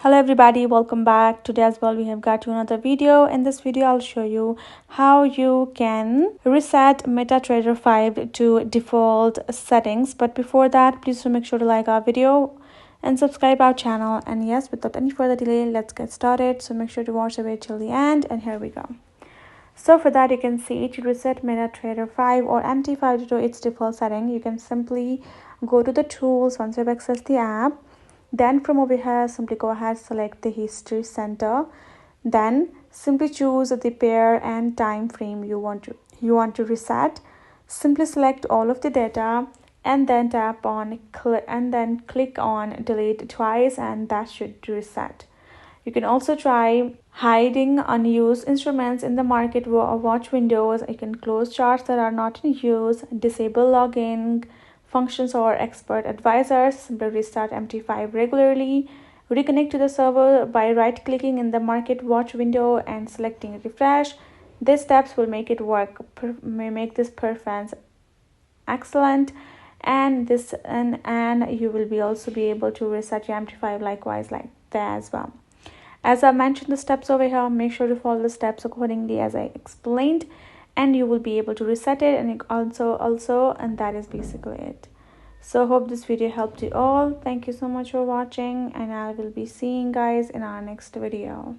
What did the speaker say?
Hello everybody, welcome back. Today as well we have got you another video. In this video I'll show you how you can reset MetaTrader 5 to default settings. But before that, please do make sure to like our video and subscribe our channel. And yes, without any further delay, let's get started. So make sure to watch the video till the end, and here we go. So for that, you can see to reset MetaTrader 5 or MT5 to its default setting, you can simply go to the tools once you've accessed the app. Then from over here, simply go ahead, select the history center. Then simply choose the pair and time frame you want to reset. Simply select all of the data and then tap on click on delete twice, and that should reset. You can also try hiding unused instruments in the market watch windows. You can close charts that are not in use, disable login functions or expert advisors. Simply restart MT5 regularly. Reconnect to the server by right-clicking in the market watch window and selecting refresh. These steps will make it work, make this performance excellent, and you will also be able to reset your MT5 likewise like that as well. As I mentioned the steps over here, make sure to follow the steps accordingly as I explained, and you will be able to reset it. And and that is basically it. So hope this video helped you all. Thank you so much for watching, and I will be seeing you guys in our next video.